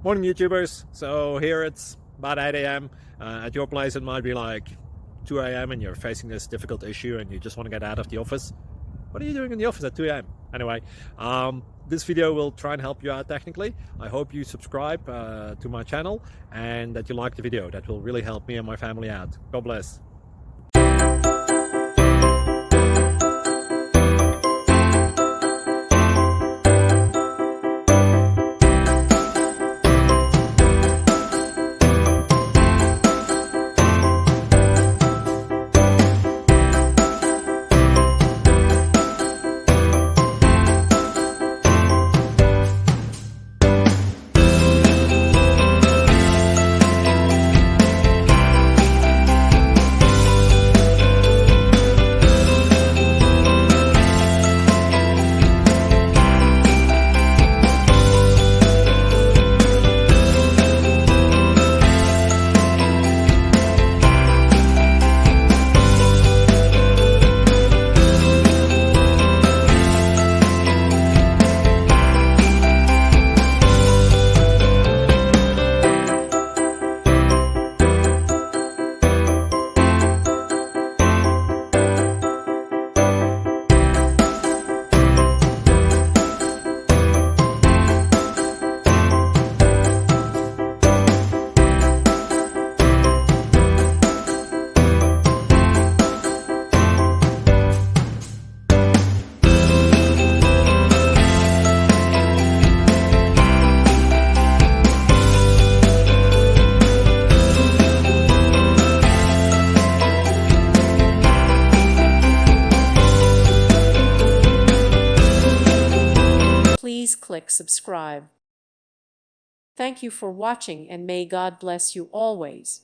Morning YouTubers. So here it's about 8 a.m. At your place it might be like 2 a.m. and you're facing this difficult issue and you just want to get out of the office. What are you doing in the office at 2 a.m.? Anyway, this video will try and help you out technically. I hope you subscribe to my channel and that you like the video. That will really help me and my family out. God bless. Please click subscribe. Thank you for watching and may God bless you always.